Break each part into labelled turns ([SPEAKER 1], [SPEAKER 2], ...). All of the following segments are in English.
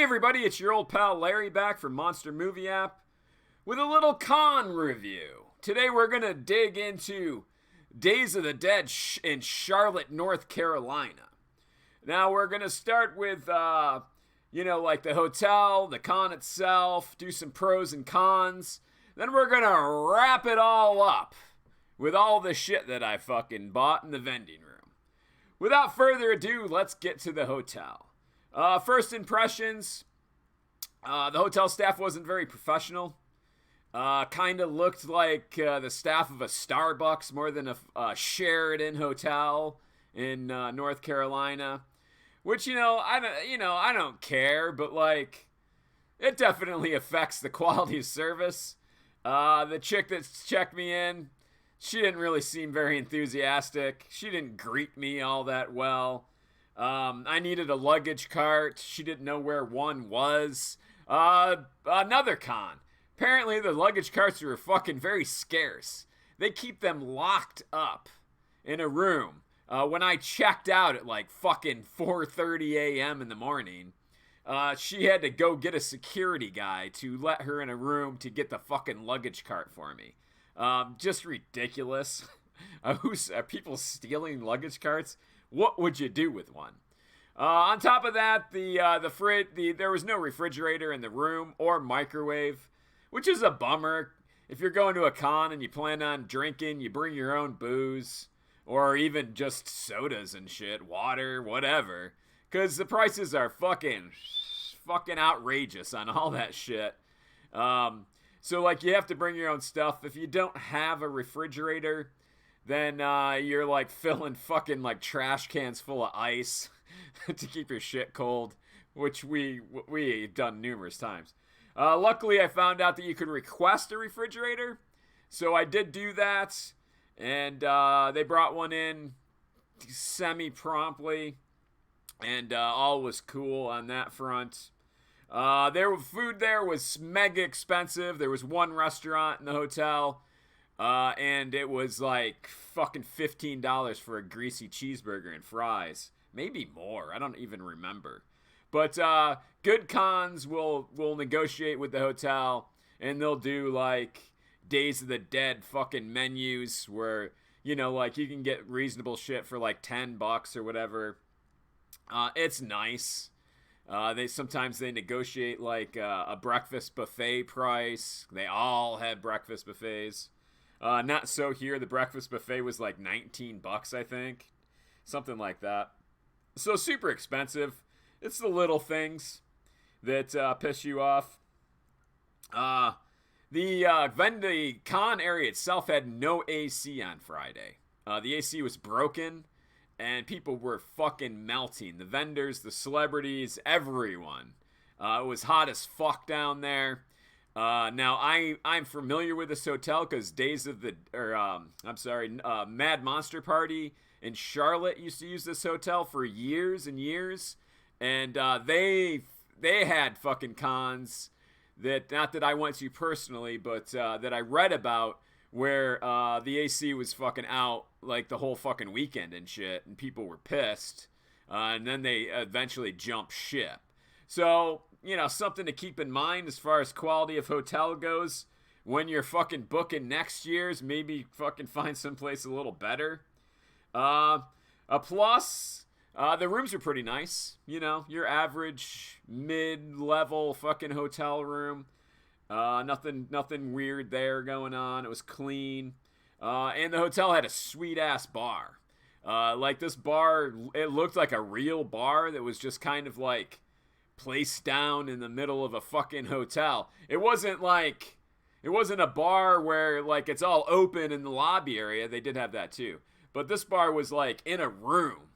[SPEAKER 1] Hey everybody, it's your old pal Larry back from Monster Movie App with a little con review. Today we're going to dig into Days of the Dead in Charlotte, North Carolina. Now we're going to start with, like the hotel, the con itself, do some pros and cons. Then we're going to wrap it all up with all the shit that I fucking bought in the vending room. Without further ado, let's get to the hotel. First impressions, the hotel staff wasn't very professional. Kind of looked like the staff of a Starbucks more than a Sheraton hotel in North Carolina. Which, I don't care, but like, it definitely affects the quality of service. The chick that checked me in, she didn't really seem very enthusiastic. She didn't greet me all that well. I needed a luggage cart. She didn't know where one was. Another con. Apparently the luggage carts are fucking very scarce. They keep them locked up in a room. When I checked out at like fucking 4:30 a.m. in the morning, she had to go get a security guy to let her in a room to get the fucking luggage cart for me. Just ridiculous. Are people stealing luggage carts? What would you do with one? On top of that, there was no refrigerator in the room or microwave, which is a bummer. If you're going to a con and you plan on drinking, you bring your own booze, or even just sodas and shit, water, whatever, because the prices are fucking outrageous on all that shit. So like you have to bring your own stuff. If you don't have a refrigerator, then you're like filling fucking like trash cans full of ice to keep your shit cold, which we've done numerous times. Luckily, I found out that you could request a refrigerator, so I did do that, and they brought one in semi-promptly, and all was cool on that front. Food there was mega expensive. There was one restaurant in the hotel, and it was like fucking $15 for a greasy cheeseburger and fries. Maybe more. I don't even remember. But good cons will negotiate with the hotel, and they'll do like Days of the Dead fucking menus where, like you can get reasonable shit for like $10 or whatever. It's nice. Sometimes they negotiate like a breakfast buffet price. They all had breakfast buffets. Not so here. The breakfast buffet was like $19, I think. Something like that. So super expensive. It's the little things that piss you off. The con area itself had no AC on Friday. The AC was broken, and people were fucking melting. The vendors, the celebrities, everyone. It was hot as fuck down there. Now I'm familiar with this hotel because Mad Monster Party in Charlotte used to use this hotel for years and years, and they had fucking cons that, not that I went to personally, but that I read about, where the AC was fucking out like the whole fucking weekend and shit, and people were pissed, and then they eventually jumped ship. So, something to keep in mind as far as quality of hotel goes. When you're fucking booking next year's, maybe fucking find someplace a little better. A plus, the rooms are pretty nice. Your average mid-level fucking hotel room. Nothing weird there going on. It was clean. And the hotel had a sweet-ass bar. Like this bar, it looked like a real bar that was just kind of like placed down in the middle of a fucking hotel. It wasn't a bar where like it's all open in the lobby area. They did have that too. But this bar was like in a room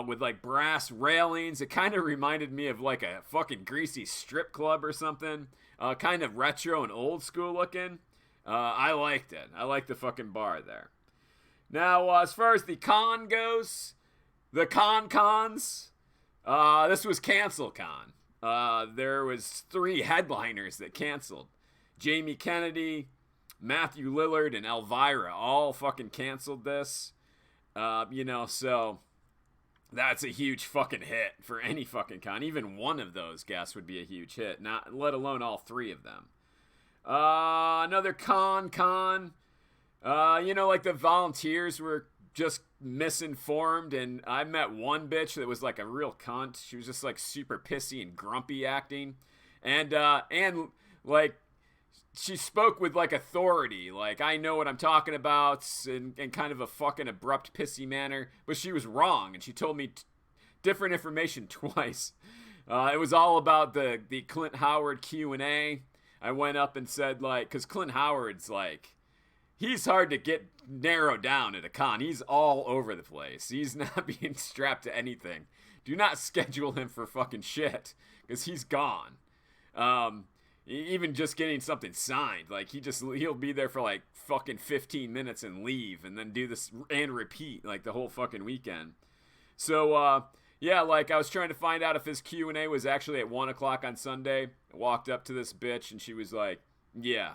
[SPEAKER 1] with like brass railings. It kind of reminded me of like a fucking greasy strip club or something. Kind of retro and old school looking. I liked it. I liked the fucking bar there. Now, as far as the con goes, the cons, this was Cancel Con. There was 3 headliners that canceled. Jamie Kennedy, Matthew Lillard, and Elvira all fucking canceled this. So That's a huge fucking hit for any fucking con. Even one of those guests would be a huge hit, not let alone all three of them. Another con. Like the volunteers were just misinformed, and I met one bitch that was like a real cunt. She was just like super pissy and grumpy acting, and like she spoke with like authority, like I know what I'm talking about, in kind of a fucking abrupt, pissy manner. But she was wrong, and she told me different information twice. It was all about the Clint Howard Q&A. I went up and said, like, because Clint Howard's like, he's hard to get narrowed down at a con. He's all over the place. He's not being strapped to anything. Do not schedule him for fucking shit, because he's gone. Even just getting something signed, like he'll be there for like fucking 15 minutes and leave, and then do this and repeat like the whole fucking weekend. So yeah, like I was trying to find out if his Q&A was actually at 1 o'clock on Sunday. I walked up to this bitch and she was like, yeah,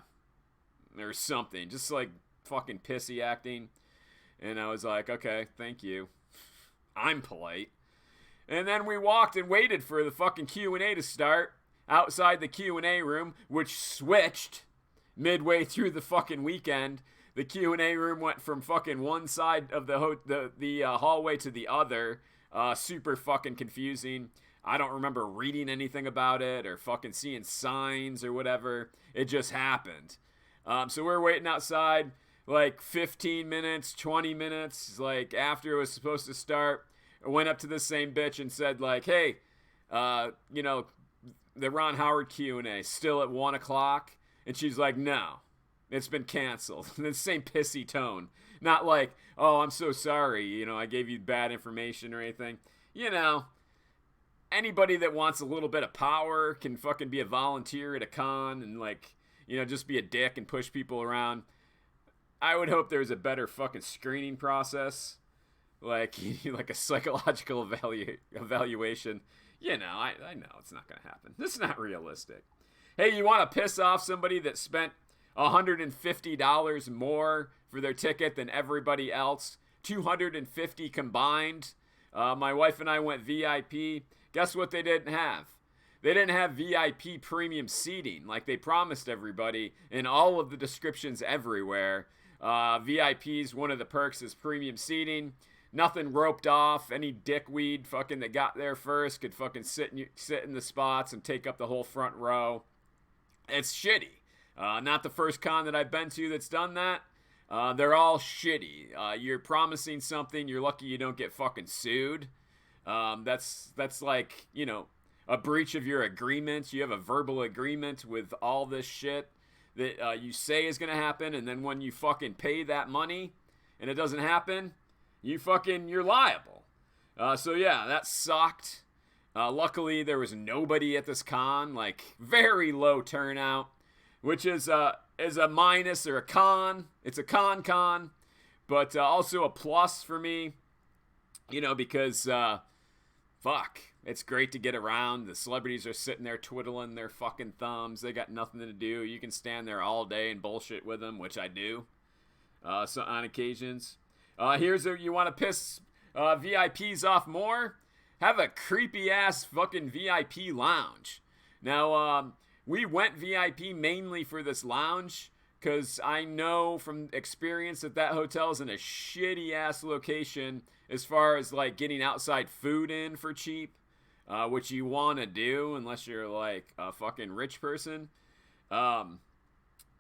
[SPEAKER 1] there's something, just like fucking pissy acting. And I was like, okay, thank you. I'm polite. And then we walked and waited for the fucking Q&A to start outside the Q&A room, which switched midway through the fucking weekend. The Q&A room went from fucking one side of the hallway to the other. Super fucking confusing. I don't remember reading anything about it or fucking seeing signs or whatever. It just happened. So we're waiting outside like 15 minutes, 20 minutes, like after it was supposed to start. I went up to the same bitch and said like, hey, the Ron Howard Q&A still at 1 o'clock? And she's like, no, it's been canceled. The same pissy tone. Not like, oh, I'm so sorry, I gave you bad information or anything. Anybody that wants a little bit of power can fucking be a volunteer at a con and like, just be a dick and push people around. I would hope there was a better fucking screening process. Like a psychological evaluation. I know it's not going to happen. This is not realistic. Hey, you want to piss off somebody that spent $150 more for their ticket than everybody else? $250 combined. My wife and I went VIP. Guess what they didn't have? They didn't have VIP premium seating like they promised everybody in all of the descriptions everywhere. VIP's one of the perks is premium seating. Nothing roped off. Any dickweed fucking that got there first could fucking sit in the spots and take up the whole front row. It's shitty. Not the first con that I've been to that's done that. They're all shitty. You're promising something. You're lucky you don't get fucking sued. That's like, a breach of your agreement. You have a verbal agreement with all this shit that you say is going to happen. And then when you fucking pay that money and it doesn't happen, you're liable. So yeah, that sucked. Luckily, there was nobody at this con, like very low turnout, which is a minus or a con. It's a con, but also a plus for me, because fuck, it's great to get around. The celebrities are sitting there twiddling their fucking thumbs. They got nothing to do. You can stand there all day and bullshit with them, which I do. So on occasions. You want to piss VIPs off more? Have a creepy ass fucking VIP lounge. Now, we went VIP mainly for this lounge because I know from experience that hotel is in a shitty ass location as far as like getting outside food in for cheap, which you want to do unless you're like a fucking rich person.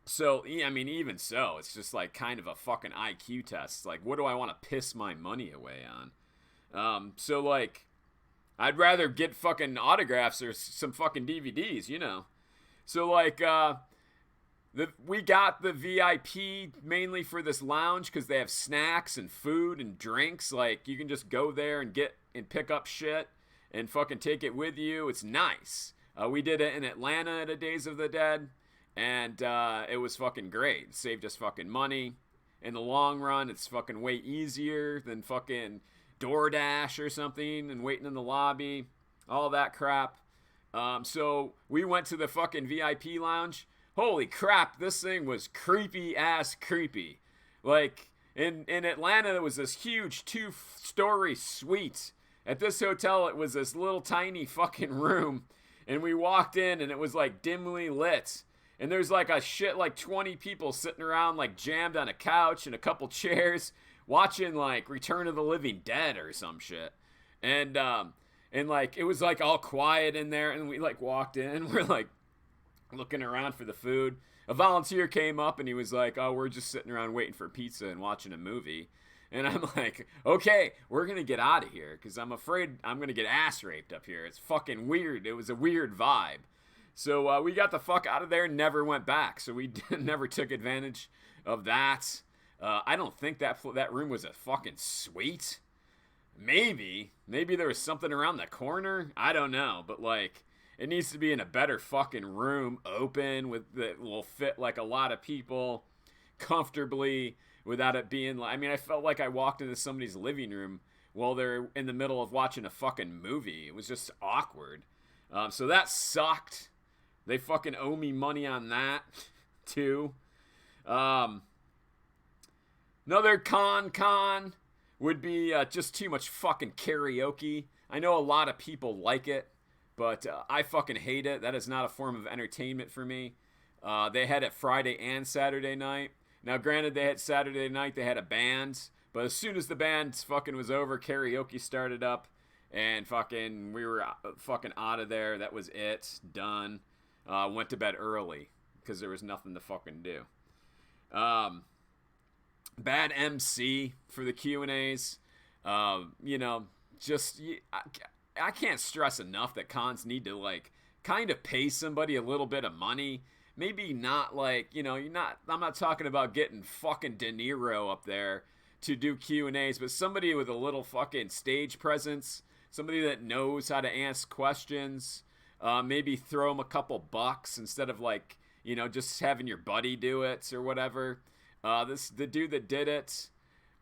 [SPEAKER 1] So, even so, it's just like kind of a fucking IQ test. Like, what do I want to piss my money away on? So, like, I'd rather get fucking autographs or some fucking DVDs, So, like, we got the VIP mainly for this lounge because they have snacks and food and drinks. Like, you can just go there and get and pick up shit and fucking take it with you. It's nice. We did it in Atlanta at a Days of the Dead. And it was fucking great. It saved us fucking money. In the long run, it's fucking way easier than fucking DoorDash or something and waiting in the lobby. All that crap. So we went to the fucking VIP lounge. Holy crap, this thing was creepy ass creepy. Like, in Atlanta, there was this huge 2-story suite. at this hotel, it was this little tiny fucking room, and we walked in, and it was like dimly lit. And there's like a shit like 20 people sitting around like jammed on a couch and a couple chairs watching like Return of the Living Dead or some shit. And like it was like all quiet in there, and we like walked in, we're like looking around for the food. A volunteer came up and he was like, "Oh, we're just sitting around waiting for pizza and watching a movie." And I'm like, "Okay, we're gonna get out of here because I'm afraid I'm gonna get ass raped up here. It's fucking weird. It was a weird vibe." So we got the fuck out of there and never went back. So we never took advantage of that. I don't think that room was a fucking suite. Maybe there was something around the corner. I don't know, but like it needs to be in a better fucking room, open that will fit like a lot of people comfortably without it being like. I mean, I felt like I walked into somebody's living room while they're in the middle of watching a fucking movie. It was just awkward. So that sucked. They fucking owe me money on that, too. Another con would be just too much fucking karaoke. I know a lot of people like it, but I fucking hate it. That is not a form of entertainment for me. They had it Friday and Saturday night. Now, granted, they had Saturday night, they had a band, but as soon as the band fucking was over, karaoke started up, and fucking we were fucking out of there. That was it. Done. Went to bed early because there was nothing to fucking do. Bad MC for the Q&As. You know, just I can't stress enough that cons need to like kind of pay somebody a little bit of money. Maybe not like, you know, I'm not talking about getting fucking De Niro up there to do Q&As, but somebody with a little fucking stage presence, somebody that knows how to ask questions. Maybe throw them a couple bucks instead of like, you know, just having your buddy do it or whatever. The dude that did it,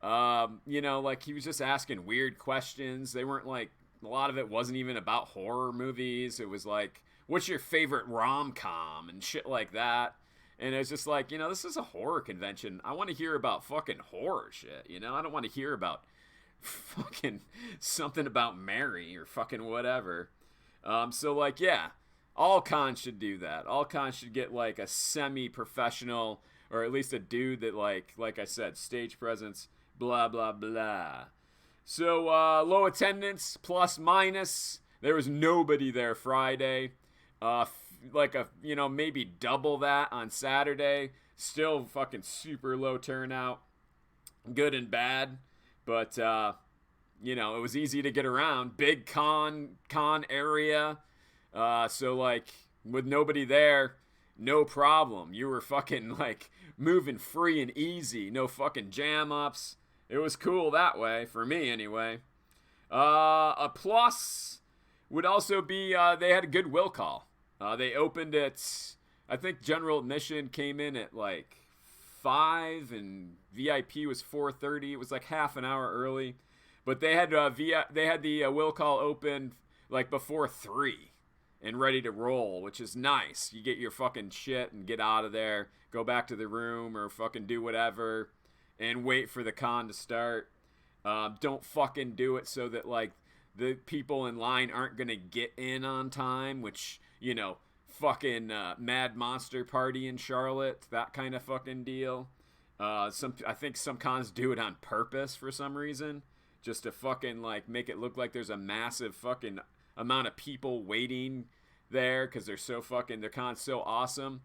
[SPEAKER 1] you know, like he was just asking weird questions. They weren't like, a lot of it wasn't even about horror movies. It was like, what's your favorite rom-com and shit like that. And it's just like, you know, this is a horror convention. I want to hear about fucking horror shit, you know? I don't want to hear about fucking something about Mary or fucking whatever. So like, yeah, all cons should do that. All cons should get like a semi-professional, or at least a dude that like I said, stage presence, blah, blah, blah. So, low attendance, plus minus. There was nobody there Friday. You know, maybe double that on Saturday. Still fucking super low turnout. Good and bad. But, you know, it was easy to get around. Big con area. So, like, with nobody there, no problem. You were fucking, like, moving free and easy. No fucking jam-ups. It was cool that way, for me anyway. A plus would also be they had a good will call. They opened at, I think general admission came in at, like, 5, and VIP was 4:30. It was, like, half an hour early. But they had the will call open like before 3 and ready to roll, which is nice. You get your fucking shit and get out of there, go back to the room or fucking do whatever, and wait for the con to start. Don't fucking do it so that like the people in line aren't gonna get in on time, which, you know, fucking Mad Monster Party in Charlotte, that kind of fucking deal. I think some cons do it on purpose for some reason. Just to fucking, like, make it look like there's a massive fucking amount of people waiting there because their con's so awesome.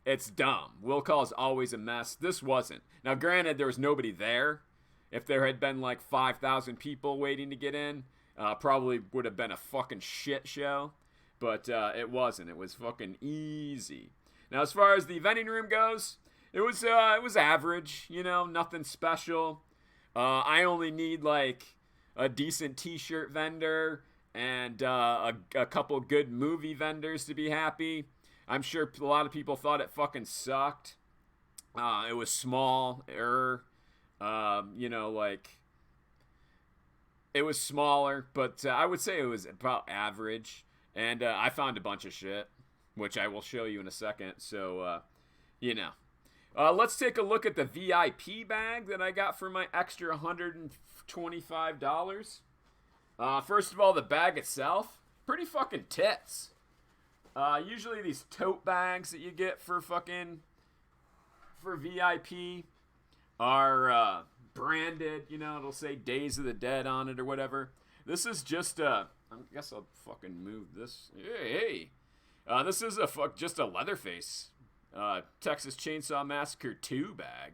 [SPEAKER 1] It's dumb. Will call is always a mess. This wasn't. Now, granted, there was nobody there. If there had been, like, 5,000 people waiting to get in, probably would have been a fucking shit show. But it wasn't. It was fucking easy. Now, as far as the vending room goes, it was average, you know, nothing special. I only need like a decent t-shirt vendor and a couple good movie vendors to be happy. I'm sure a lot of people thought it fucking sucked. It was small, you know, like it was smaller, but I would say it was about average. And I found a bunch of shit, which I will show you in a second. So, you know. Let's take a look at the VIP bag that I got for my extra $125. First of all, the bag itself, pretty fucking tits. Usually these tote bags that you get for VIP are branded. You know, it'll say Days of the Dead on it or whatever. This is just I guess I'll fucking move this. Hey. This is just a Leatherface Texas Chainsaw Massacre 2 bag.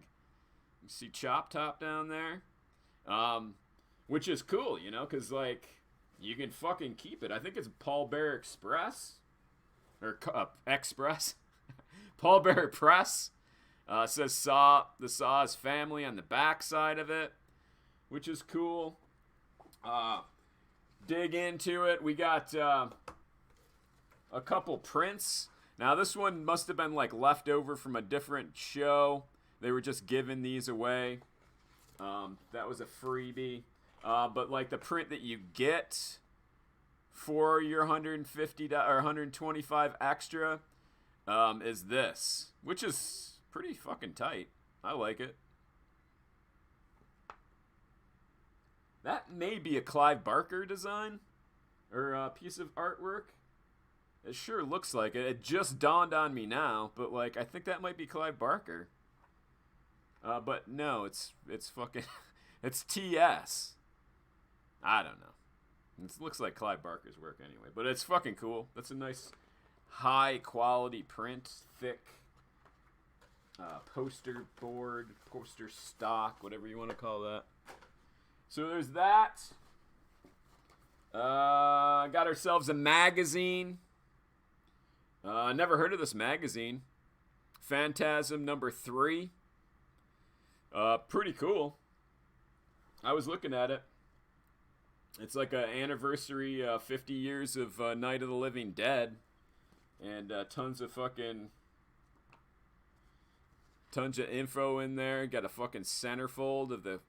[SPEAKER 1] You see Chop Top down there? Which is cool, you know, because, like, you can fucking keep it. I think it's Paul Bearer Express. Or Express. Paul Bearer Press. Says the Saw's family on the back side of it, which is cool. Dig into it. We got a couple prints. Now, this one must have been, like, left over from a different show. They were just giving these away. That was a freebie. But, like, the print that you get for your $150 or $125 extra is this, which is pretty fucking tight. I like it. That may be a Clive Barker design or a piece of artwork. It sure looks like it. It just dawned on me now, but, like, I think that might be Clive Barker. But no, it's fucking it's TS. I don't know. It looks like Clive Barker's work anyway, but it's fucking cool. That's a nice high quality print, thick poster board, poster stock, whatever you want to call that. So there's that. Got ourselves a magazine. Never heard of this magazine. Phantasm number 3. Pretty cool. I was looking at it. It's like an anniversary, 50 years of Night of the Living Dead. And tons of info in there. Got a fucking centerfold of the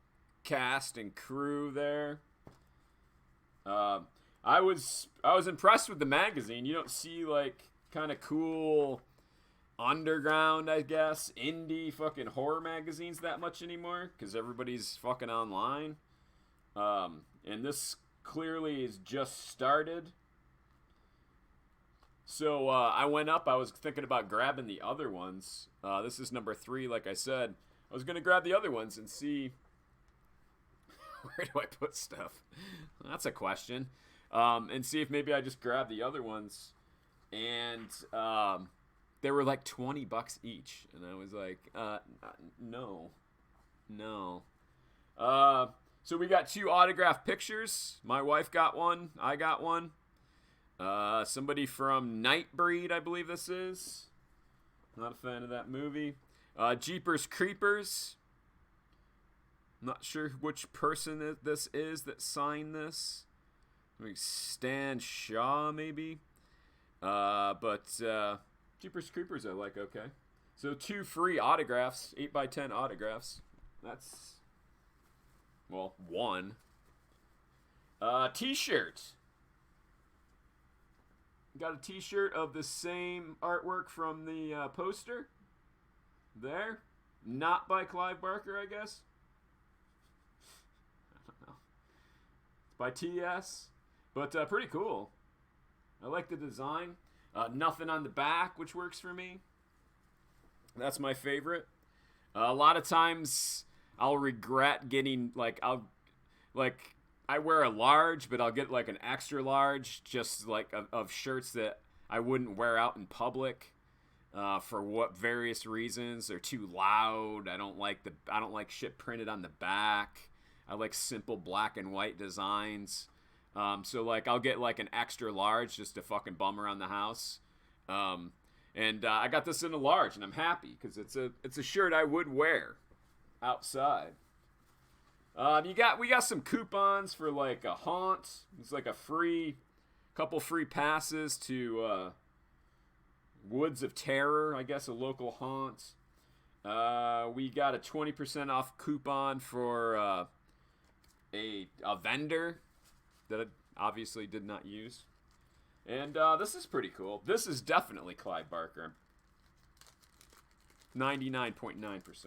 [SPEAKER 1] cast and crew there. I was impressed with the magazine. You don't see, like, kind of cool underground, I guess, indie fucking horror magazines that much anymore, because everybody's fucking online. And this clearly is just started. So I went up. I was thinking about grabbing the other ones. This is number 3, like I said. I was going to grab the other ones and see where do I put stuff. That's a question. And see if maybe I just grab the other ones. And they were like $20 each. And I was like, no. So we got 2 autographed pictures. My wife got one. I got one. Somebody from Nightbreed, I believe this is. Not a fan of that movie. Jeepers Creepers. Not sure which person this is that signed this. Maybe Stan Shaw, maybe. But Jeepers Creepers I like, okay. So 2 free autographs, 8x10 autographs. That's, well, 1. T-shirt. Got a t-shirt of the same artwork from the poster. There. Not by Clive Barker, I guess. I don't know. It's by TS. But pretty cool. I like the design. Nothing on the back, which works for me. That's my favorite. A lot of times I'll regret getting, I wear a large, but I'll get like an extra large, just like of shirts that I wouldn't wear out in public, for what various reasons. They're too loud. I don't like shit printed on the back. I like simple black and white designs. So like I'll get like an extra large just to fucking bum around the house. And I got this in a large, and I'm happy because it's a shirt I would wear outside. We got some coupons for like a haunt. It's like a couple free passes to Woods of Terror, I guess, a local haunt. We got a 20% off coupon for a vendor that I obviously did not use. And this is pretty cool. This is definitely Clive Barker. 99.9%.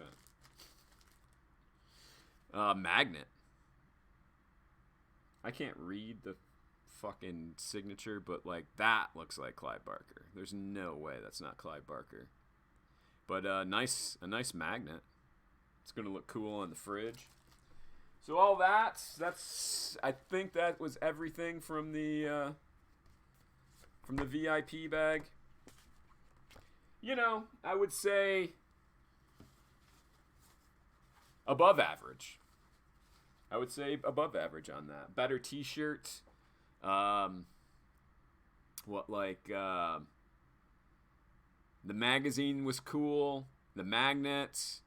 [SPEAKER 1] Magnet. I can't read the fucking signature, but like that looks like Clive Barker. There's no way that's not Clive Barker. But a nice magnet. It's gonna look cool on the fridge. So all that's I think that was everything from the VIP bag. You know, I would say above average. I would say above average on that. Better t-shirt. The magazine was cool. The magnets.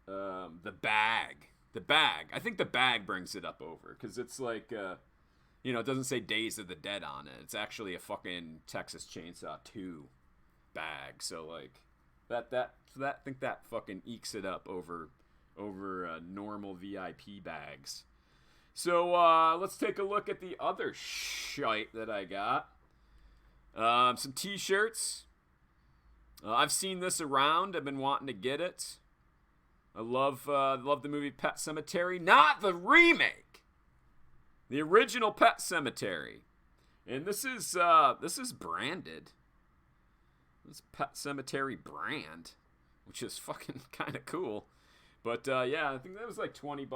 [SPEAKER 1] The bag. I think the bag brings it up over. Because it's like, it doesn't say Days of the Dead on it. It's actually a fucking Texas Chainsaw 2 bag. So, like, I think that fucking ekes it up over normal VIP bags. So let's take a look at the other shite that I got. Some t-shirts. I've seen this around. I've been wanting to get it. I love the movie Pet Sematary, not the remake. The original Pet Sematary, and this is branded. This Pet Sematary brand, which is fucking kind of cool. But yeah, I think that was like $20.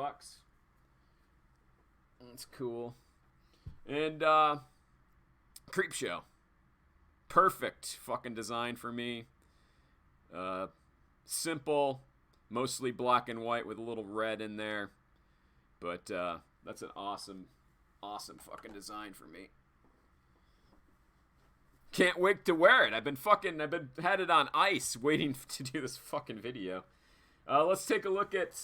[SPEAKER 1] That's cool. And Creepshow. Perfect fucking design for me. Simple, mostly black and white with a little red in there. But that's an awesome fucking design for me. Can't wait to wear it. I've been had it on ice waiting to do this fucking video. Let's take a look at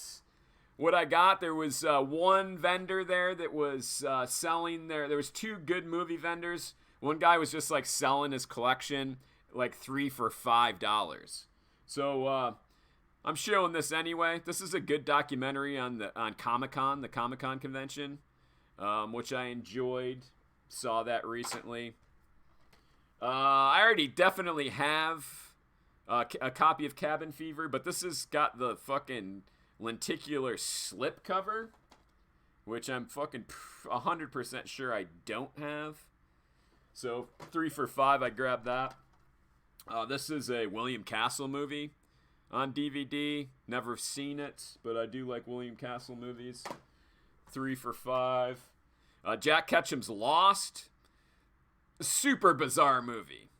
[SPEAKER 1] what I got. There was one vendor there that was selling there was two good movie vendors. One guy was just like selling his collection like 3 for $5. So I'm showing this anyway. This is a good documentary on Comic-Con, the Comic-Con convention, which I enjoyed. Saw that recently. I already definitely have a copy of Cabin Fever, but this has got the fucking lenticular slip cover, which I'm fucking 100% sure I don't have. So 3 for $5, I grabbed that. This is a William Castle movie on DVD. Never seen it, but I do like William Castle movies. 3 for $5. Jack Ketchum's Lost. Super bizarre movie.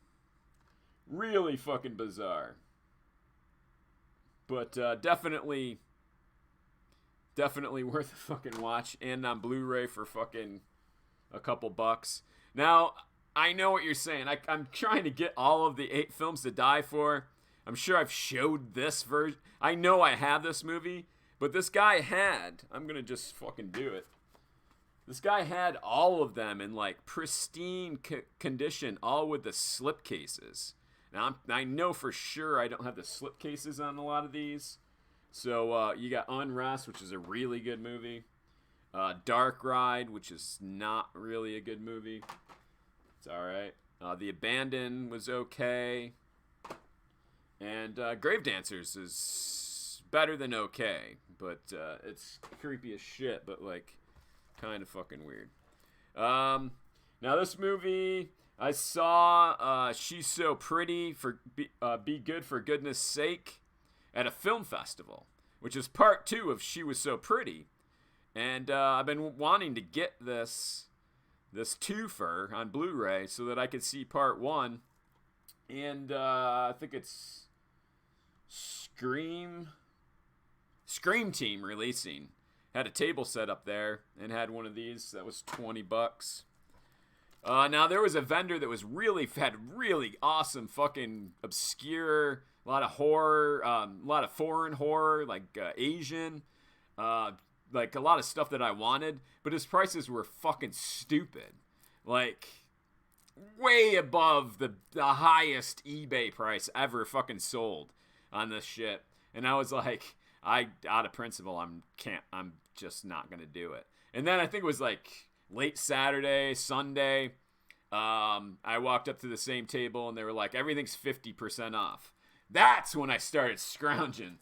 [SPEAKER 1] Really fucking bizarre. But definitely worth a fucking watch. And on Blu-ray for fucking a couple bucks. Now, I know what you're saying. I'm trying to get all of the 8 films to die for. I'm sure I've showed this version. I know I have this movie. But this guy had. I'm going to just fucking do it. This guy had all of them in like pristine condition, all with the slip cases. Now, I know for sure I don't have the slip cases on a lot of these. So you got Unrest, which is a really good movie. Dark Ride, which is not really a good movie. It's all right. The Abandoned was okay. And Grave Dancers is better than okay. But it's creepy as shit, but like kind of fucking weird. Now this movie I saw She's So Pretty for Be Good for Goodness Sake at a film festival, which is part 2 of She Was So Pretty. And I've been wanting to get this twofer on Blu-ray so that I could see part 1. And I think it's Scream Team releasing. Had a table set up there and had one of these. That was $20. Now there was a vendor that had really awesome fucking obscure, a lot of horror, a lot of foreign horror, like Asian, like a lot of stuff that I wanted, but his prices were fucking stupid. Like way above the highest eBay price ever fucking sold on this shit. And I was like, out of principle, I'm just not gonna do it. And then I think it was like late Saturday, Sunday, I walked up to the same table and they were like, everything's 50% off. That's when I started scrounging.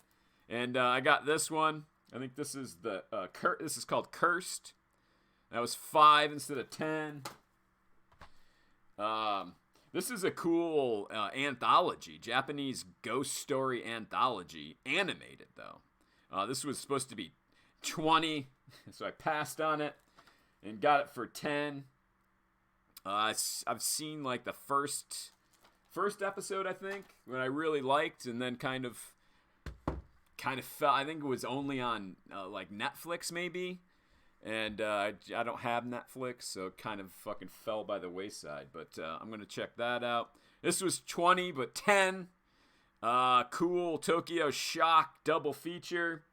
[SPEAKER 1] And I got this one. I think this is this is called Cursed. That was 5 instead of 10. This is a cool anthology, Japanese ghost story anthology, animated though. This was supposed to be 20, so I passed on it and got it for 10. I've seen like the first episode, I think, that I really liked, and then kind of fell. I think it was only on like Netflix maybe. And I don't have Netflix, so it kind of fucking fell by the wayside. But I'm going to check that out. This was 20, but 10. Cool Tokyo Shock double feature.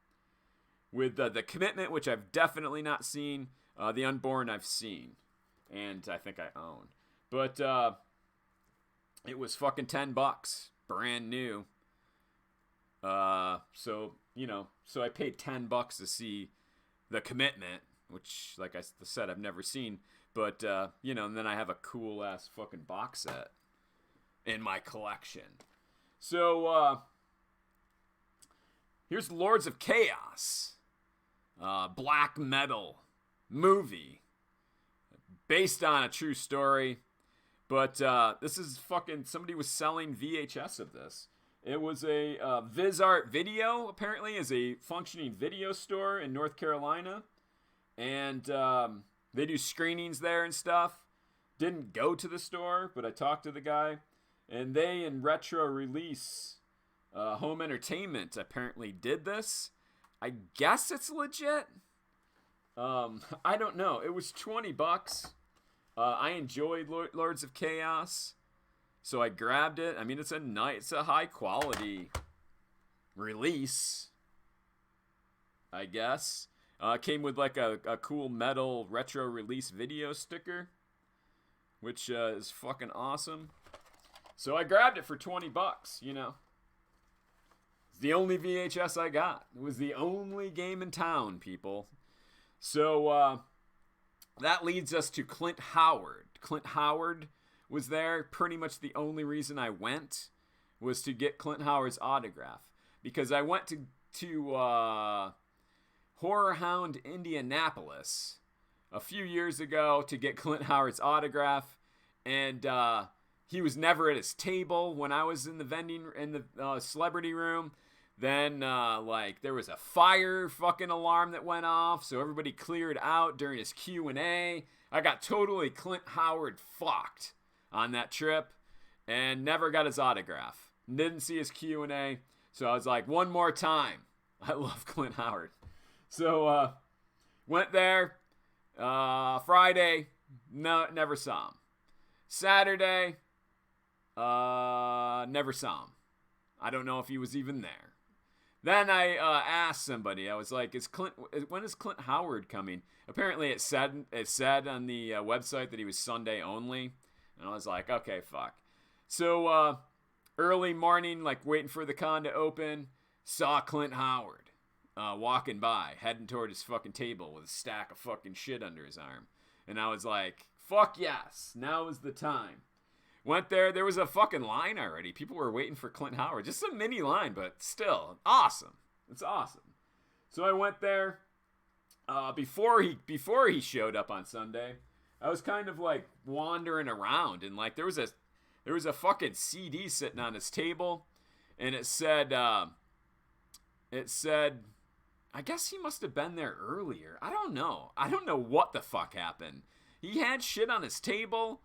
[SPEAKER 1] With The Commitment, which I've definitely not seen. The Unborn I've seen. And I think I own. But it was fucking $10. Brand new. So I paid $10 to see The Commitment. Which, like I said, I've never seen. But, and then I have a cool-ass fucking box set in my collection. So, here's Lords of Chaos. Black metal movie. Based on a true story. But, this is fucking... Somebody was selling VHS of this. It was a VizArt Video, apparently, is a functioning video store in North Carolina. And they do screenings there and stuff. Didn't go to the store, but I talked to the guy. And they, in retro release, Home Entertainment apparently did this. I guess it's legit. I don't know. It was $20. I enjoyed Lords of Chaos, so I grabbed it. I mean, it's a high quality release, I guess. Came with like a cool metal retro release video sticker, which is fucking awesome. So I grabbed it for $20, It's the only VHS I got. It was the only game in town, people. So that leads us to Clint Howard. Clint Howard was there. Pretty much the only reason I went was to get Clint Howard's autograph. Because I went to Horror Hound Indianapolis a few years ago to get Clint Howard's autograph, and he was never at his table when I was in the celebrity room. Then there was a fire fucking alarm that went off, so everybody cleared out during his Q&A. I got totally Clint Howard fucked on that trip and never got his autograph. Didn't see his Q&A, so I was like, one more time. I love Clint Howard. So, went there, Friday, no, never saw him. Saturday, never saw him. I don't know if he was even there. Then I asked somebody, I was like, when is Clint Howard coming? Apparently it said on the website that he was Sunday only, and I was like, okay, fuck. So, early morning, like waiting for the con to open, saw Clint Howard. Walking by, heading toward his fucking table with a stack of fucking shit under his arm. And I was like, fuck yes, now is the time. Went there was a fucking line already. People were waiting for Clint Howard. Just a mini line, but still, awesome. It's awesome. So I went there. Before he showed up on Sunday, I was kind of like wandering around, and like there was a fucking CD sitting on his table, and it said, I guess he must have been there earlier. I don't know what the fuck happened. He had shit on his table.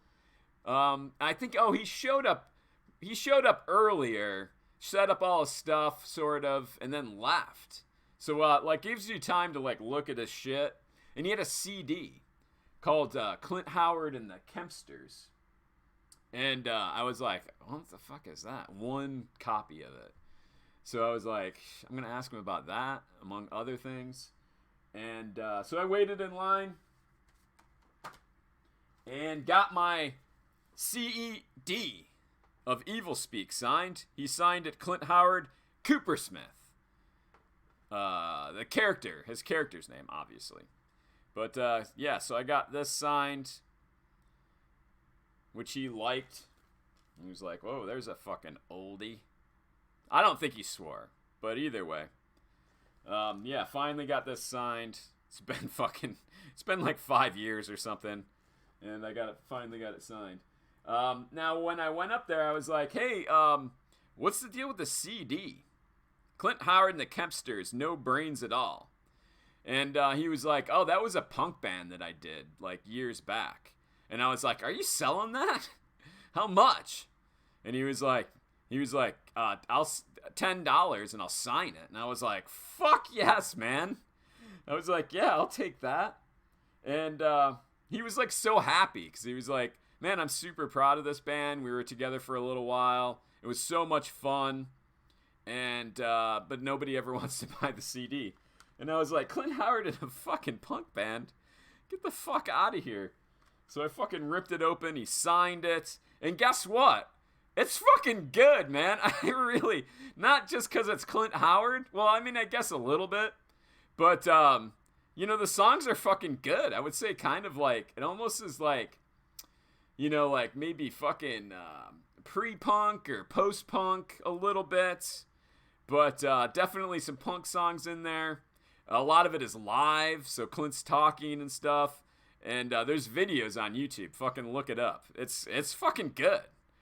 [SPEAKER 1] I think, he showed up earlier, set up all his stuff, sort of, and then left. So, gives you time to, look at his shit. And he had a CD called, Clint Howard and the Kempsters. And, I was like, what the fuck is that? One copy of it. So I was like, I'm going to ask him about that, among other things. And so I waited in line and got my CED of Evil Speak signed. He signed it Clint Howard Coopersmith. His character's name, obviously. But so I got this signed, which he liked. He was like, whoa, there's a fucking oldie. I don't think he swore, but either way. Finally got this signed. it's been like 5 years or something, and finally got it signed. Now when I went up there, I was like, hey, what's the deal with the CD? Clint Howard and the Kempsters, No Brains at All. And he was like, oh, that was a punk band that I did like years back. And I was like, are you selling that? How much? And he was like, I'll $10 and I'll sign it. And I was like, fuck yes, man. I was like, yeah, I'll take that. And he was like so happy because he was like, man, I'm super proud of this band. We were together for a little while. It was so much fun. And but nobody ever wants to buy the CD. And I was like, Clint Howard in a fucking punk band? Get the fuck out of here. So I fucking ripped it open. He signed it. And guess what? It's fucking good, man. I really, not just because it's Clint Howard. Well, I mean, I guess a little bit. But, you know, the songs are fucking good. I would say kind of like, it almost is like, you know, like maybe fucking pre-punk or post-punk a little bit. But definitely some punk songs in there. A lot of it is live, so Clint's talking and stuff. And there's videos on YouTube. Fucking look it up. It's fucking good.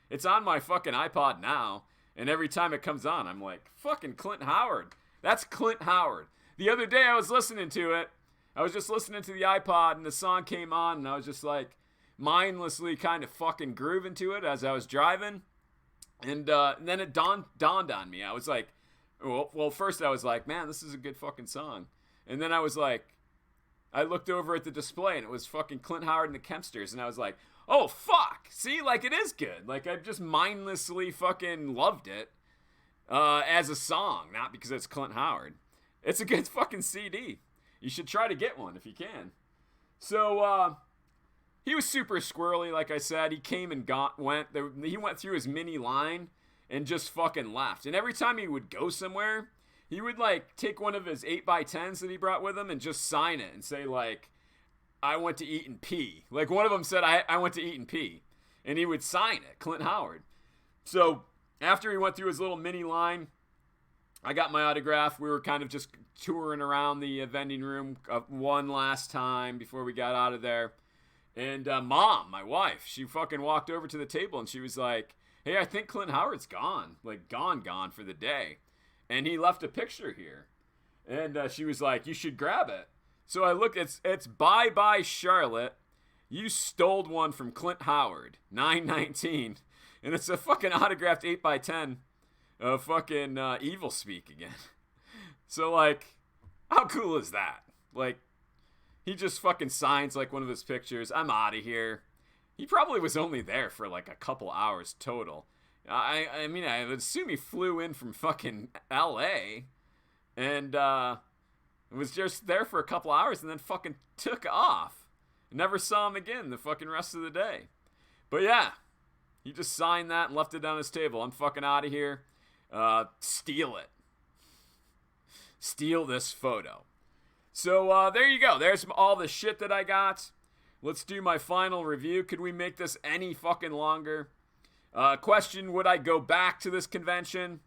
[SPEAKER 1] It's on my fucking iPod now. And every time it comes on, I'm like, fucking Clint Howard. That's Clint Howard. The other day I was listening to it. I was just listening to the iPod and the song came on. And I was just like mindlessly kind of fucking grooving to it as I was driving. And then it dawned on me. I was like, well, first I was like, man, this is a good fucking song. And then I was like, I looked over at the display and it was fucking Clint Howard and the Kempsters. And I was like, oh, fuck. See, like, it is good. Like, I just mindlessly fucking loved it as a song, not because it's Clint Howard. It's a good fucking CD. You should try to get one if you can. So, he was super squirrely, like I said. He came and went. He went through his mini line and just fucking left. And every time he would go somewhere, he would, like, take one of his 8x10s that he brought with him and just sign it and say, like, I went to eat and pee. Like, one of them said, I went to eat and pee. And he would sign it, Clint Howard. So, after he went through his little mini line, I got my autograph. We were kind of just touring around the vending room one last time before we got out of there. And Mom, my wife, she fucking walked over to the table and she was like, hey, I think Clint Howard's gone. Like, gone for the day. And he left a picture here. And she was like, you should grab it. So I looked, it's Bye Bye Charlotte. You stole one from Clint Howard, 919. And it's a fucking autographed 8x10 of fucking Evil Speak again. So, like, how cool is that? Like, he just fucking signs, like, one of his pictures. I'm out of here. He probably was only there for, like, a couple hours total. I mean, I would assume he flew in from fucking L.A. and was just there for a couple hours and then fucking took off. Never saw him again the fucking rest of the day. But yeah, he just signed that and left it on his table. I'm fucking out of here. Steal it. Steal this photo. So there you go. There's all the shit that I got. Let's do my final review. Could we make this any fucking longer? Question, would I go back to this convention?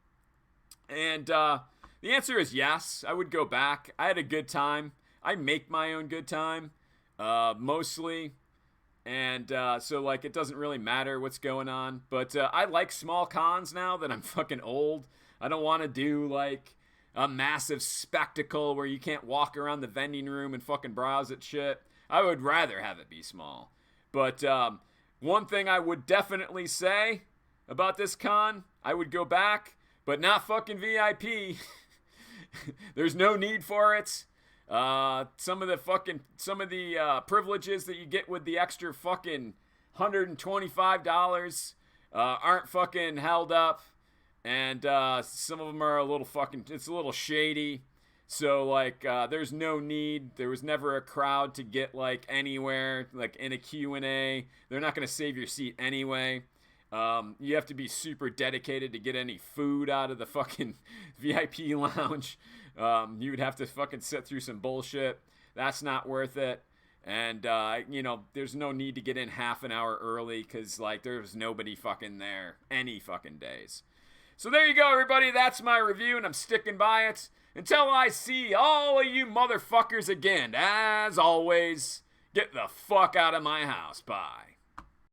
[SPEAKER 1] And the answer is yes, I would go back. I had a good time. I make my own good time, mostly. And so, like, it doesn't really matter what's going on. But I like small cons now that I'm fucking old. I don't want to do, like, a massive spectacle where you can't walk around the vending room and fucking browse at shit. I would rather have it be small. But one thing I would definitely say about this con, I would go back, but not fucking VIP. There's no need for it. Some of the privileges that you get with the extra fucking $125 aren't fucking held up, and some of them are it's a little shady. So, like, there's no need. There was never a crowd to get, like, anywhere, like, in a Q&A. They're not going to save your seat anyway. You have to be super dedicated to get any food out of the fucking VIP lounge. You would have to fucking sit through some bullshit. That's not worth it. And, you know, there's no need to get in half an hour early because, like, there's nobody fucking there any fucking days. So there you go, everybody. That's my review, and I'm sticking by it. Until I see all of you motherfuckers again, as always, get the fuck out of my house. Bye.